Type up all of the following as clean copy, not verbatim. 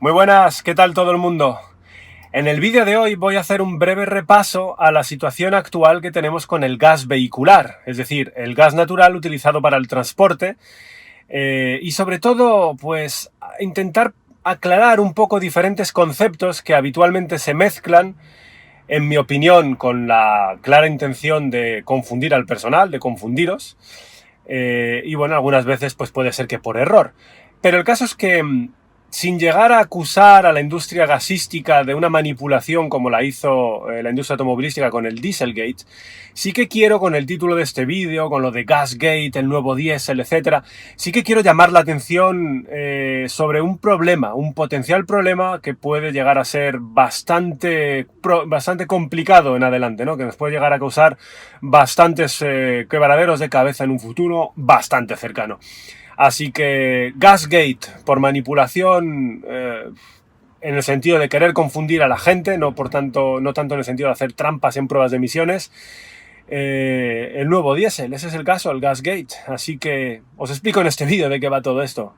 Muy buenas, ¿qué tal todo el mundo? En el vídeo de hoy voy a hacer un breve repaso a la situación actual que tenemos con el gas vehicular, es decir, el gas natural utilizado para el transporte y sobre todo, pues, intentar aclarar un poco diferentes conceptos que habitualmente se mezclan, en mi opinión, con la clara intención de confundir al personal, de confundiros, y bueno, algunas veces pues puede ser que por error. Pero el caso es que sin llegar a acusar a la industria gasística de una manipulación como la hizo la industria automovilística con el Dieselgate, sí que quiero, con el título de este vídeo, con lo de Gasgate, el nuevo diésel, etc., sí que quiero llamar la atención sobre un problema, un potencial problema que puede llegar a ser bastante complicado en adelante, ¿no? Que nos puede llegar a causar bastantes quebraderos de cabeza en un futuro bastante cercano. Así que Gasgate, por manipulación, en el sentido de querer confundir a la gente, no tanto en el sentido de hacer trampas en pruebas de emisiones, el nuevo diésel, ese es el caso, el Gasgate. Así que os explico en este vídeo de qué va todo esto.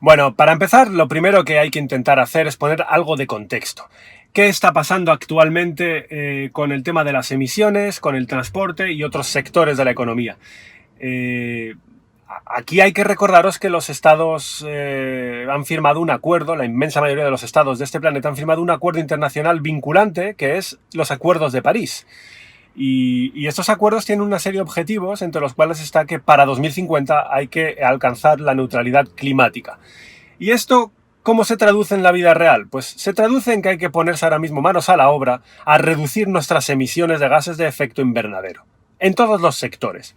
Bueno, para empezar, lo primero que hay que intentar hacer es poner algo de contexto. ¿Qué está pasando actualmente con el tema de las emisiones, con el transporte y otros sectores de la economía? Aquí hay que recordaros que los estados han firmado un acuerdo, la inmensa mayoría de los estados de este planeta han firmado un acuerdo internacional vinculante, que es los Acuerdos de París. Y estos acuerdos tienen una serie de objetivos, entre los cuales está que para 2050 hay que alcanzar la neutralidad climática. ¿Y esto cómo se traduce en la vida real? Pues se traduce en que hay que ponerse ahora mismo manos a la obra a reducir nuestras emisiones de gases de efecto invernadero, en todos los sectores.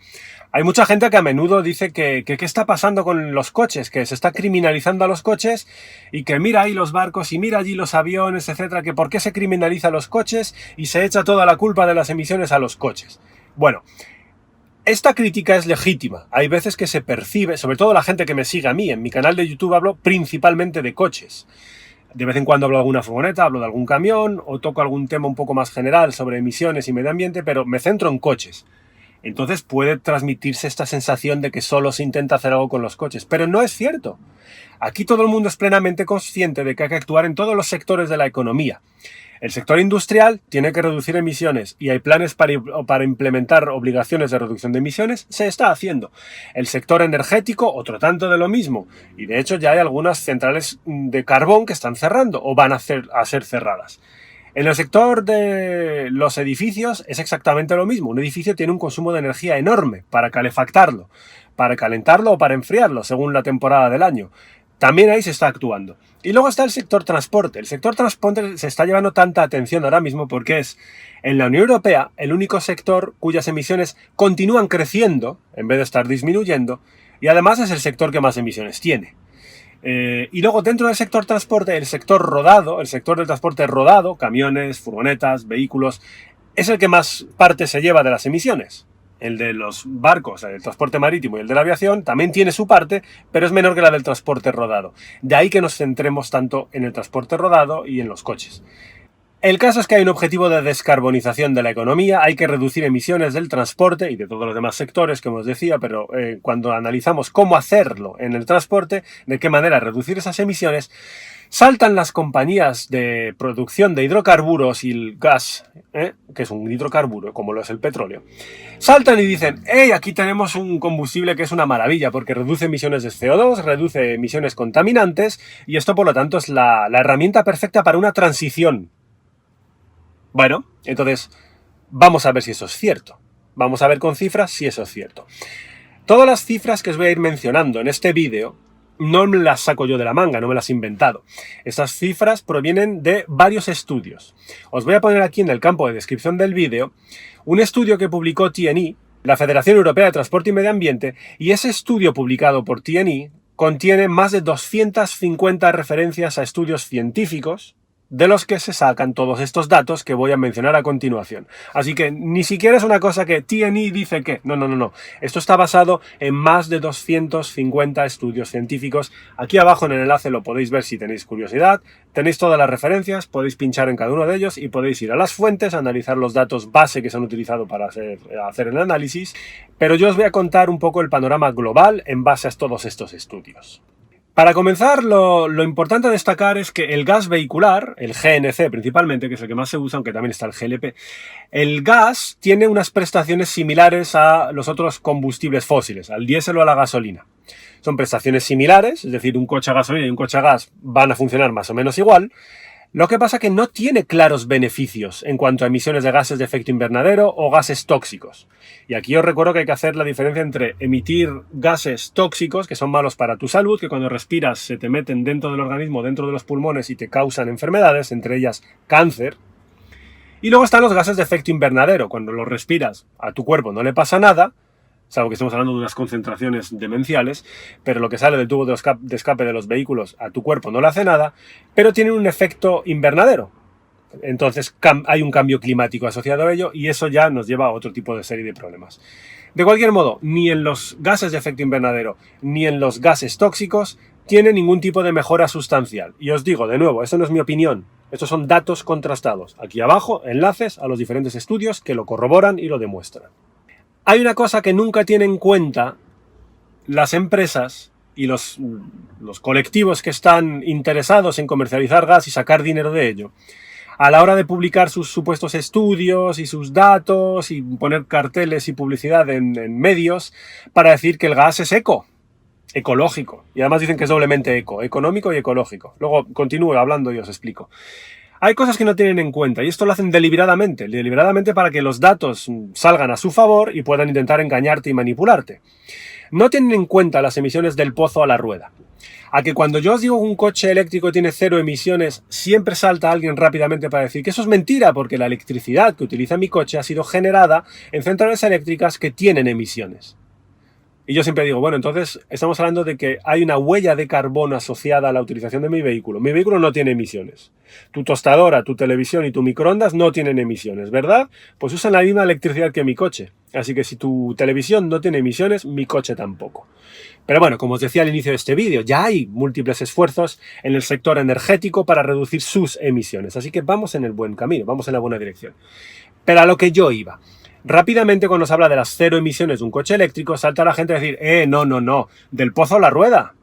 Hay mucha gente que a menudo dice que qué está pasando con los coches, que se está criminalizando a los coches y que mira ahí los barcos y mira allí los aviones, etcétera, que por qué se criminaliza a los coches y se echa toda la culpa de las emisiones a los coches. Bueno, esta crítica es legítima. Hay veces que se percibe, sobre todo la gente que me sigue a mí, en mi canal de YouTube hablo principalmente de coches. De vez en cuando hablo de alguna furgoneta, hablo de algún camión o toco algún tema un poco más general sobre emisiones y medio ambiente, pero me centro en coches. Entonces puede transmitirse esta sensación de que solo se intenta hacer algo con los coches, pero no es cierto. Aquí todo el mundo es plenamente consciente de que hay que actuar en todos los sectores de la economía. El sector industrial tiene que reducir emisiones y hay planes para implementar obligaciones de reducción de emisiones, se está haciendo. El sector energético, otro tanto de lo mismo. Y de hecho ya hay algunas centrales de carbón que están cerrando o van a ser cerradas. En el sector de los edificios es exactamente lo mismo. Un edificio tiene un consumo de energía enorme para calefactarlo, para calentarlo o para enfriarlo, según la temporada del año. También ahí se está actuando. Y luego está el sector transporte. El sector transporte se está llevando tanta atención ahora mismo porque es, en la Unión Europea, el único sector cuyas emisiones continúan creciendo, en vez de estar disminuyendo, y además es el sector que más emisiones tiene. Y luego dentro del sector transporte, el sector rodado, el sector del transporte rodado, camiones, furgonetas, vehículos, es el que más parte se lleva de las emisiones. El de los barcos, el transporte marítimo y el de la aviación también tiene su parte, pero es menor que la del transporte rodado. De ahí que nos centremos tanto en el transporte rodado y en los coches. El caso es que hay un objetivo de descarbonización de la economía, hay que reducir emisiones del transporte y de todos los demás sectores, como os decía, pero cuando analizamos cómo hacerlo en el transporte, de qué manera reducir esas emisiones, saltan las compañías de producción de hidrocarburos y el gas, que es un hidrocarburo, como lo es el petróleo, saltan y dicen, hey, aquí tenemos un combustible que es una maravilla porque reduce emisiones de CO2, reduce emisiones contaminantes y esto por lo tanto es la herramienta perfecta para una transición. Bueno, entonces vamos a ver si eso es cierto. Vamos a ver con cifras si eso es cierto. Todas las cifras que os voy a ir mencionando en este vídeo no me las saco yo de la manga, no me las he inventado. Estas cifras provienen de varios estudios. Os voy a poner aquí en el campo de descripción del vídeo un estudio que publicó TNE, la Federación Europea de Transporte y Medio Ambiente, y ese estudio publicado por TNE contiene más de 250 referencias a estudios científicos, de los que se sacan todos estos datos que voy a mencionar a continuación. Así que ni siquiera es una cosa que TNI dice que... No. Esto está basado en más de 250 estudios científicos. Aquí abajo en el enlace lo podéis ver si tenéis curiosidad. Tenéis todas las referencias, podéis pinchar en cada uno de ellos y podéis ir a las fuentes, analizar los datos base que se han utilizado para hacer el análisis. Pero yo os voy a contar un poco el panorama global en base a todos estos estudios. Para comenzar, lo importante a destacar es que el gas vehicular, el GNC principalmente, que es el que más se usa, aunque también está el GLP, el gas tiene unas prestaciones similares a los otros combustibles fósiles, al diésel o a la gasolina. Son prestaciones similares, es decir, un coche a gasolina y un coche a gas van a funcionar más o menos igual. Lo que pasa es que no tiene claros beneficios en cuanto a emisiones de gases de efecto invernadero o gases tóxicos. Y aquí os recuerdo que hay que hacer la diferencia entre emitir gases tóxicos, que son malos para tu salud, que cuando respiras se te meten dentro del organismo, dentro de los pulmones y te causan enfermedades, entre ellas cáncer. Y luego están los gases de efecto invernadero. Cuando los respiras a tu cuerpo no le pasa nada, salvo que estamos hablando de unas concentraciones demenciales, pero lo que sale del tubo de escape de los vehículos a tu cuerpo no le hace nada, pero tienen un efecto invernadero. Entonces hay un cambio climático asociado a ello y eso ya nos lleva a otro tipo de serie de problemas. De cualquier modo, ni en los gases de efecto invernadero ni en los gases tóxicos tiene ningún tipo de mejora sustancial. Y os digo, de nuevo, esto no es mi opinión, estos son datos contrastados. Aquí abajo, enlaces a los diferentes estudios que lo corroboran y lo demuestran. Hay una cosa que nunca tienen en cuenta las empresas y los colectivos que están interesados en comercializar gas y sacar dinero de ello. A la hora de publicar sus supuestos estudios y sus datos y poner carteles y publicidad en medios para decir que el gas es ecológico. Y además dicen que es doblemente económico y ecológico. Luego continúo hablando y os explico. Hay cosas que no tienen en cuenta y esto lo hacen deliberadamente para que los datos salgan a su favor y puedan intentar engañarte y manipularte. No tienen en cuenta las emisiones del pozo a la rueda. A que cuando yo os digo que un coche eléctrico tiene 0 emisiones, siempre salta alguien rápidamente para decir que eso es mentira porque la electricidad que utiliza mi coche ha sido generada en centrales eléctricas que tienen emisiones. Y yo siempre digo, bueno, entonces estamos hablando de que hay una huella de carbono asociada a la utilización de mi vehículo. Mi vehículo no tiene emisiones. Tu tostadora, tu televisión y tu microondas no tienen emisiones, ¿verdad? Pues usan la misma electricidad que mi coche. Así que si tu televisión no tiene emisiones, mi coche tampoco. Pero bueno, como os decía al inicio de este vídeo, ya hay múltiples esfuerzos en el sector energético para reducir sus emisiones. Así que vamos en el buen camino, vamos en la buena dirección. Pero a lo que yo iba. Rápidamente cuando se habla de las 0 emisiones de un coche eléctrico, salta la gente a decir, no, del pozo a la rueda.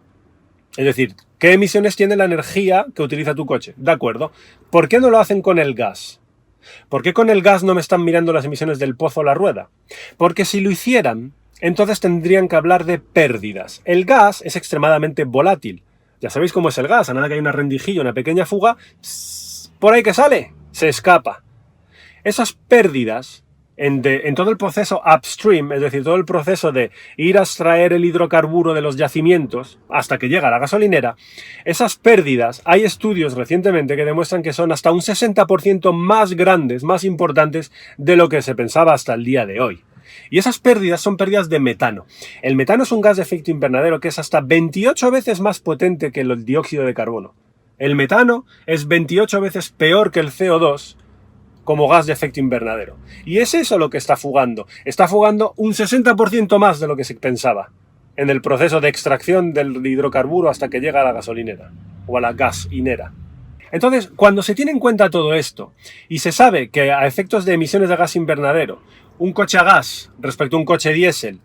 Es decir, ¿qué emisiones tiene la energía que utiliza tu coche? De acuerdo. ¿Por qué no lo hacen con el gas? ¿Por qué con el gas no me están mirando las emisiones del pozo a la rueda? Porque si lo hicieran, entonces tendrían que hablar de pérdidas. El gas es extremadamente volátil. Ya sabéis cómo es el gas, a nada que hay una rendijilla, una pequeña fuga, por ahí que sale, se escapa. Esas pérdidas en todo el proceso upstream, es decir, todo el proceso de ir a extraer el hidrocarburo de los yacimientos hasta que llega a la gasolinera, esas pérdidas, hay estudios recientemente que demuestran que son hasta un 60% más grandes, más importantes de lo que se pensaba hasta el día de hoy. Y esas pérdidas son pérdidas de metano. El metano es un gas de efecto invernadero que es hasta 28 veces más potente que el dióxido de carbono. El metano es 28 veces peor que el CO2 como gas de efecto invernadero. Y es eso lo que está fugando. Está fugando un 60% más de lo que se pensaba en el proceso de extracción del hidrocarburo hasta que llega a la gasolinera o a la gasinera. Entonces, cuando se tiene en cuenta todo esto y se sabe que a efectos de emisiones de gas invernadero, un coche a gas respecto a un coche diésel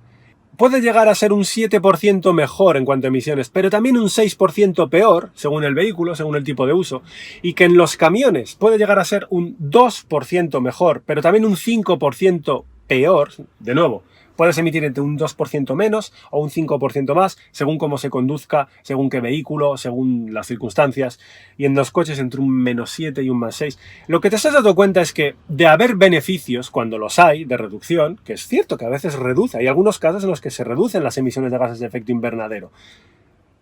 puede llegar a ser un 7% mejor en cuanto a emisiones, pero también un 6% peor, según el vehículo, según el tipo de uso, y que en los camiones puede llegar a ser un 2% mejor, pero también un 5% peor, de nuevo, puedes emitir entre un 2% menos o un 5% más, según cómo se conduzca, según qué vehículo, según las circunstancias, y en los coches entre un -7 y un +6. Lo que te estás dando cuenta es que de haber beneficios, cuando los hay, de reducción, que es cierto que a veces reduce, hay algunos casos en los que se reducen las emisiones de gases de efecto invernadero,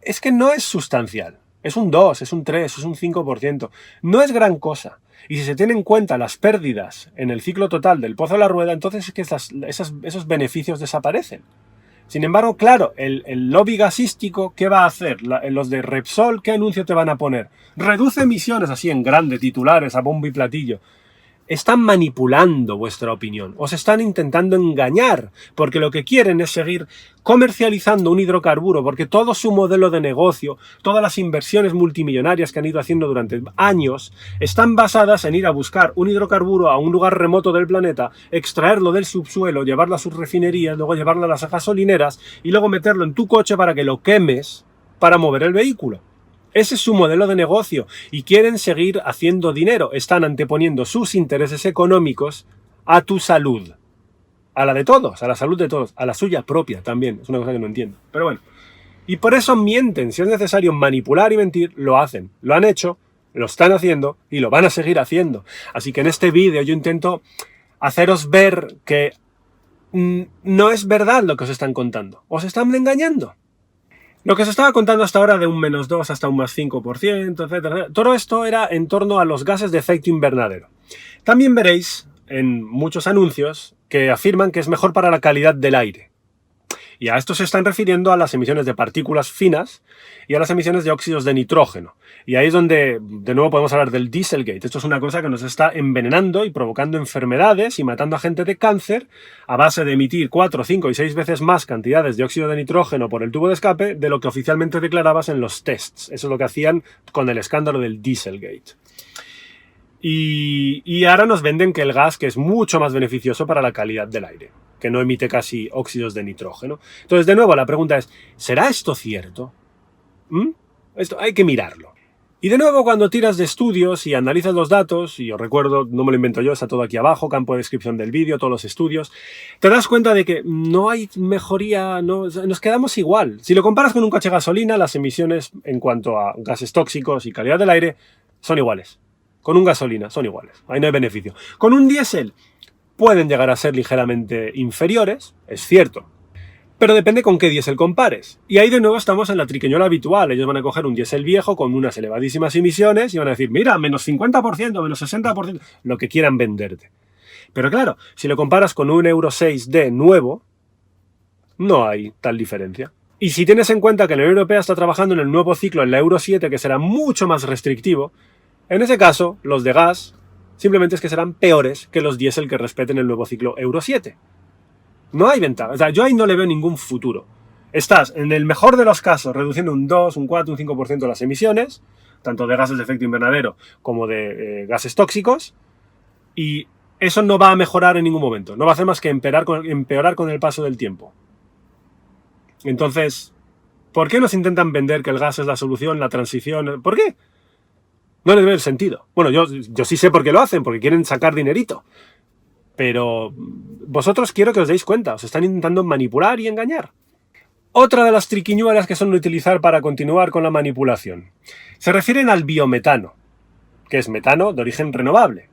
es que no es sustancial. Es un 2, es un 3, es un 5%. No es gran cosa. Y si se tienen en cuenta las pérdidas en el ciclo total del pozo a la rueda, entonces es que esos beneficios desaparecen. Sin embargo, claro, el lobby gasístico, ¿qué va a hacer? Los de Repsol, ¿qué anuncio te van a poner? Reduce emisiones, así en grande, titulares, a bombo y platillo. Están manipulando vuestra opinión, os están intentando engañar, porque lo que quieren es seguir comercializando un hidrocarburo, porque todo su modelo de negocio, todas las inversiones multimillonarias que han ido haciendo durante años, están basadas en ir a buscar un hidrocarburo a un lugar remoto del planeta, extraerlo del subsuelo, llevarlo a sus refinerías, luego llevarlo a las gasolineras y luego meterlo en tu coche para que lo quemes para mover el vehículo. Ese es su modelo de negocio y quieren seguir haciendo dinero. Están anteponiendo sus intereses económicos a tu salud. A la de todos, a la salud de todos, a la suya propia también. Es una cosa que no entiendo. Pero bueno. Y por eso mienten. Si es necesario manipular y mentir, lo hacen. Lo han hecho, lo están haciendo y lo van a seguir haciendo. Así que en este vídeo yo intento haceros ver que no es verdad lo que os están contando. Os están engañando. Lo que se estaba contando hasta ahora de un -2 hasta un +5%, etcétera, todo esto era en torno a los gases de efecto invernadero. También veréis en muchos anuncios que afirman que es mejor para la calidad del aire. Y a esto se están refiriendo a las emisiones de partículas finas y a las emisiones de óxidos de nitrógeno. Y ahí es donde de nuevo podemos hablar del Dieselgate. Esto es una cosa que nos está envenenando y provocando enfermedades y matando a gente de cáncer a base de emitir 4, 5 y 6 veces más cantidades de óxido de nitrógeno por el tubo de escape de lo que oficialmente declarabas en los tests. Eso es lo que hacían con el escándalo del Dieselgate. Y ahora nos venden que el gas que es mucho más beneficioso para la calidad del aire, que no emite casi óxidos de nitrógeno. Entonces, de nuevo, la pregunta es, ¿será esto cierto? Esto hay que mirarlo. Y de nuevo, cuando tiras de estudios y analizas los datos, y os recuerdo, no me lo invento yo, está todo aquí abajo, campo de descripción del vídeo, todos los estudios, te das cuenta de que no hay mejoría, nos quedamos igual. Si lo comparas con un coche de gasolina, las emisiones en cuanto a gases tóxicos y calidad del aire son iguales. Con un gasolina son iguales, ahí no hay beneficio. Con un diésel pueden llegar a ser ligeramente inferiores, es cierto, pero depende con qué diésel compares. Y ahí de nuevo estamos en la triquiñuela habitual. Ellos van a coger un diésel viejo con unas elevadísimas emisiones y van a decir, mira, menos 50%, menos 60%, lo que quieran venderte. Pero claro, si lo comparas con un Euro 6D nuevo, no hay tal diferencia. Y si tienes en cuenta que la Unión Europea está trabajando en el nuevo ciclo, en la Euro 7, que será mucho más restrictivo, en ese caso, los de gas simplemente es que serán peores que los diésel que respeten el nuevo ciclo Euro 7. No hay ventaja. O sea, yo ahí no le veo ningún futuro. Estás, en el mejor de los casos, reduciendo un 2, un 4, un 5% las emisiones, tanto de gases de efecto invernadero como de gases tóxicos, y eso no va a mejorar en ningún momento. No va a hacer más que empeorar con el paso del tiempo. Entonces, ¿por qué nos intentan vender que el gas es la solución, la transición? ¿Por qué? No les veo el sentido. Bueno, yo sí sé por qué lo hacen, porque quieren sacar dinerito. Pero vosotros quiero que os deis cuenta, os están intentando manipular y engañar. Otra de las triquiñuelas que suelen utilizar para continuar con la manipulación. Se refieren al biometano, que es metano de origen renovable.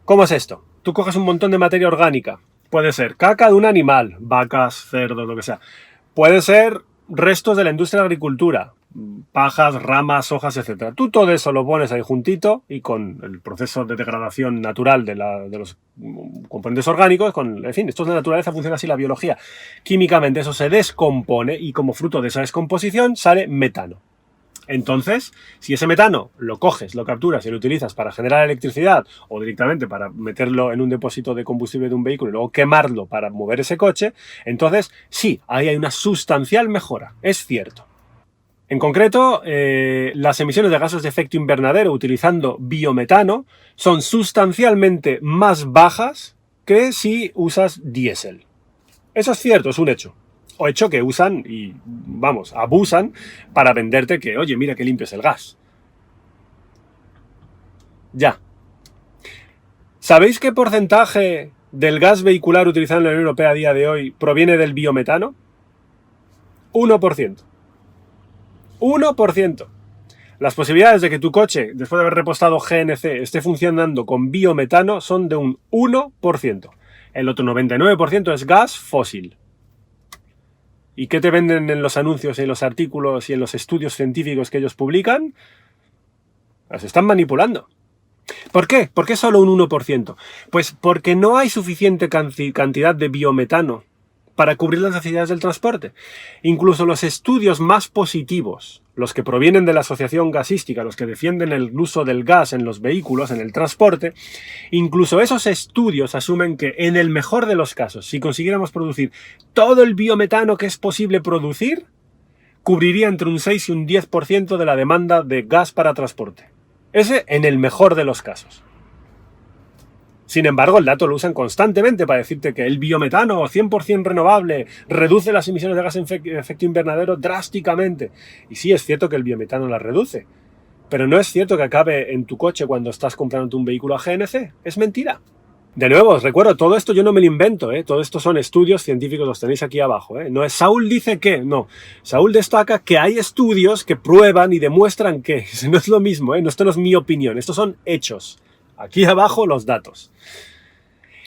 ¿Cómo es esto? Tú coges un montón de materia orgánica. Puede ser caca de un animal, vacas, cerdos, lo que sea. Puede ser restos de la industria de la agricultura, pajas, ramas, hojas, etc. Tú todo eso lo pones ahí juntito y con el proceso de degradación natural de los componentes orgánicos, en fin, esto es la naturaleza, funciona así la biología. Químicamente eso se descompone y como fruto de esa descomposición sale metano. Entonces, si ese metano lo coges, lo capturas y lo utilizas para generar electricidad o directamente para meterlo en un depósito de combustible de un vehículo y luego quemarlo para mover ese coche, entonces sí, ahí hay una sustancial mejora, es cierto. En concreto, las emisiones de gases de efecto invernadero utilizando biometano son sustancialmente más bajas que si usas diésel. Eso es cierto, es un hecho. O hecho que usan y, vamos, abusan para venderte que, oye, mira qué limpio es el gas. Ya. ¿Sabéis qué porcentaje del gas vehicular utilizado en la Unión Europea a día de hoy proviene del biometano? 1%. 1%. Las posibilidades de que tu coche, después de haber repostado GNC, esté funcionando con biometano son de un 1%. El otro 99% es gas fósil. ¿Y qué te venden en los anuncios, en los artículos y en los estudios científicos que ellos publican? Las están manipulando. ¿Por qué? ¿Por qué solo un 1%? Pues porque no hay suficiente cantidad de biometano para cubrir las necesidades del transporte. Incluso los estudios más positivos, los que provienen de la asociación gasística, los que defienden el uso del gas en los vehículos, en el transporte, incluso esos estudios asumen que en el mejor de los casos, si consiguiéramos producir todo el biometano que es posible producir, cubriría entre un 6 y un 10% de la demanda de gas para transporte. Ese en el mejor de los casos. Sin embargo, el dato lo usan constantemente para decirte que el biometano 100% renovable reduce las emisiones de gas en efecto invernadero drásticamente. Y sí, es cierto que el biometano las reduce, pero no es cierto que acabe en tu coche cuando estás comprándote un vehículo a GNC. Es mentira. De nuevo, os recuerdo, todo esto yo no me lo invento, todo esto son estudios científicos, los tenéis aquí abajo, No es Saúl dice que, no. Saúl destaca que hay estudios que prueban y demuestran que. No es lo mismo, Esto no es mi opinión, estos son hechos. Aquí abajo los datos.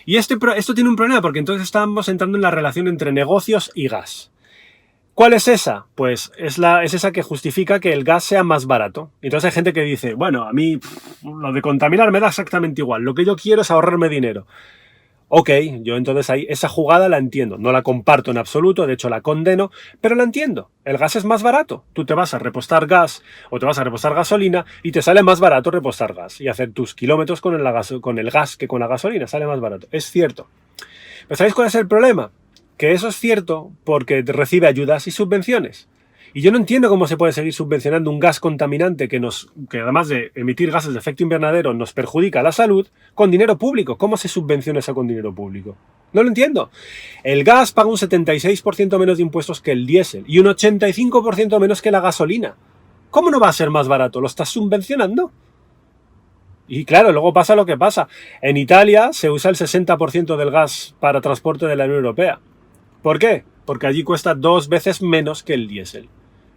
Y esto tiene un problema, porque entonces estamos entrando en la relación entre negocios y gas. ¿Cuál es esa? Pues es esa que justifica que el gas sea más barato. Entonces hay gente que dice, bueno, a mí lo de contaminar me da exactamente igual. Lo que yo quiero es ahorrarme dinero. Ok, yo entonces ahí esa jugada la entiendo. No la comparto en absoluto, de hecho la condeno, pero la entiendo. El gas es más barato. Tú te vas a repostar gas o te vas a repostar gasolina y te sale más barato repostar gas y hacer tus kilómetros con el gas que con la gasolina. Sale más barato. Es cierto. ¿Pero sabéis cuál es el problema? Que eso es cierto porque recibe ayudas y subvenciones. Y yo no entiendo cómo se puede seguir subvencionando un gas contaminante que además de emitir gases de efecto invernadero nos perjudica a la salud con dinero público. ¿Cómo se subvenciona eso con dinero público? No lo entiendo. El gas paga un 76% menos de impuestos que el diésel y un 85% menos que la gasolina. ¿Cómo no va a ser más barato? ¿Lo estás subvencionando? Y claro, luego pasa lo que pasa. En Italia se usa el 60% del gas para transporte de la Unión Europea. ¿Por qué? Porque allí cuesta 2 veces menos que el diésel.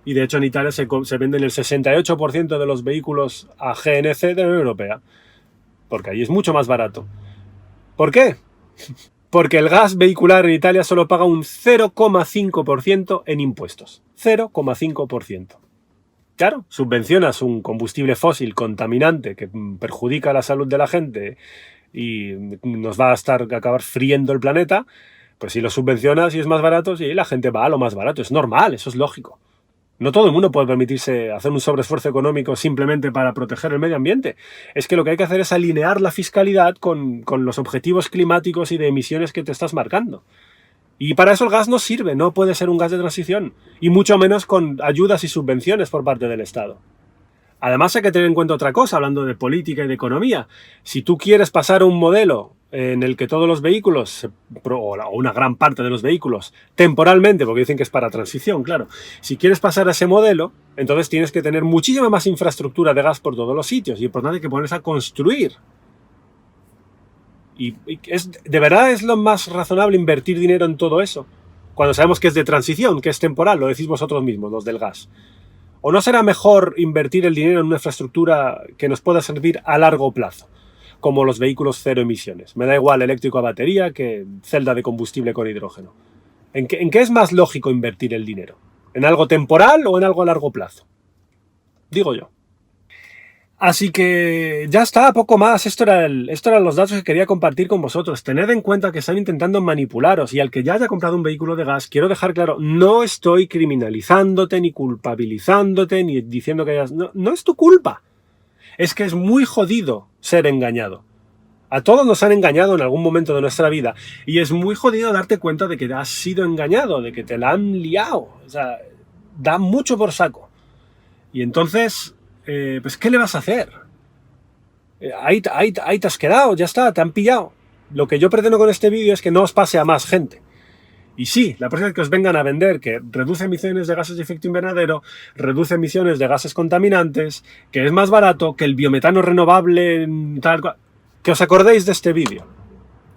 Y de hecho en Italia se venden el 68% de los vehículos a GNC de la Unión Europea. Porque allí es mucho más barato. ¿Por qué? Porque el gas vehicular en Italia solo paga un 0,5% en impuestos. 0,5%. Claro, subvencionas un combustible fósil contaminante que perjudica la salud de la gente y nos va a acabar friendo el planeta. Pues si lo subvencionas y es más barato, sí, la gente va a lo más barato. Es normal, eso es lógico. No todo el mundo puede permitirse hacer un sobreesfuerzo económico simplemente para proteger el medio ambiente. Es que lo que hay que hacer es alinear la fiscalidad con los objetivos climáticos y de emisiones que te estás marcando. Y para eso el gas no sirve, no puede ser un gas de transición. Y mucho menos con ayudas y subvenciones por parte del Estado. Además hay que tener en cuenta otra cosa, hablando de política y de economía. Si tú quieres pasar a un modelo en el que todos los vehículos, o una gran parte de los vehículos, temporalmente, porque dicen que es para transición, claro, si quieres pasar a ese modelo, entonces tienes que tener muchísima más infraestructura de gas por todos los sitios, y por tanto hay que ponerse a construir. Y ¿de verdad es lo más razonable invertir dinero en todo eso? Cuando sabemos que es de transición, que es temporal, lo decís vosotros mismos, los del gas. ¿O no será mejor invertir el dinero en una infraestructura que nos pueda servir a largo plazo? Como los vehículos cero emisiones. Me da igual eléctrico a batería que celda de combustible con hidrógeno. ¿En qué es más lógico invertir el dinero? ¿En algo temporal o en algo a largo plazo? Digo yo. Así que ya está, poco más. Esto eran los datos que quería compartir con vosotros. Tened en cuenta que están intentando manipularos y al que ya haya comprado un vehículo de gas, quiero dejar claro, no estoy criminalizándote, ni culpabilizándote, ni diciendo que hayas... No es tu culpa. Es que es muy jodido ser engañado. A todos nos han engañado en algún momento de nuestra vida y es muy jodido darte cuenta de que has sido engañado, de que te la han liado. O sea, da mucho por saco. Y entonces... pues ¿qué le vas a hacer? Ahí te has quedado, ya está, te han pillado. Lo que yo pretendo con este vídeo es que no os pase a más gente. Y sí, la próxima vez que os vengan a vender que reduce emisiones de gases de efecto invernadero, reduce emisiones de gases contaminantes, que es más barato, que el biometano renovable, tal cual, que os acordéis de este vídeo.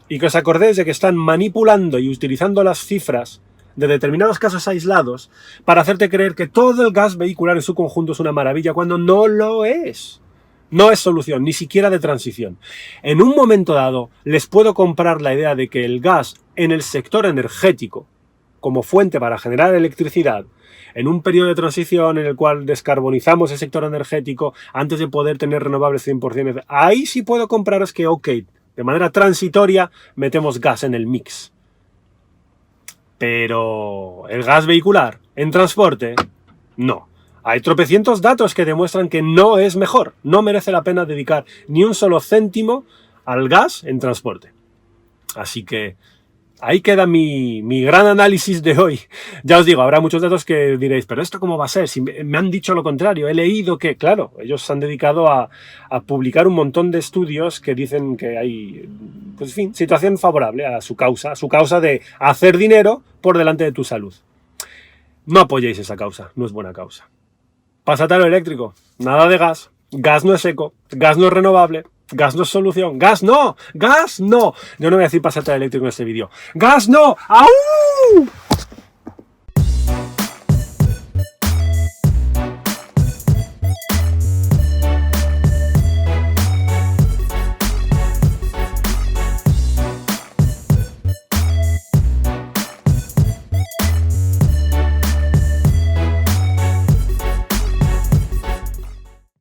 Y que os acordéis de que están manipulando y utilizando las cifras de determinados casos aislados para hacerte creer que todo el gas vehicular en su conjunto es una maravilla cuando no lo es. No es solución, ni siquiera de transición. En un momento dado les puedo comprar la idea de que el gas en el sector energético, como fuente para generar electricidad, en un periodo de transición en el cual descarbonizamos el sector energético antes de poder tener renovables 100%, ahí sí puedo compraros que, ok, de manera transitoria metemos gas en el mix. Pero el gas vehicular en transporte, no. Hay tropecientos datos que demuestran que no es mejor. No merece la pena dedicar ni un solo céntimo al gas en transporte. Así que ahí queda mi gran análisis de hoy. Ya os digo, habrá muchos datos que diréis, pero ¿esto cómo va a ser? Si me han dicho lo contrario, he leído que, claro, ellos se han dedicado a publicar un montón de estudios que dicen que hay, pues en fin, situación favorable a su causa de hacer dinero por delante de tu salud. No apoyéis esa causa, no es buena causa. Pásate a lo eléctrico, nada de gas. Gas no es eco, gas no es renovable, gas no es solución, gas no. Yo no voy a decir pásate al eléctrico en este vídeo. ¡Gas no! ¡Au!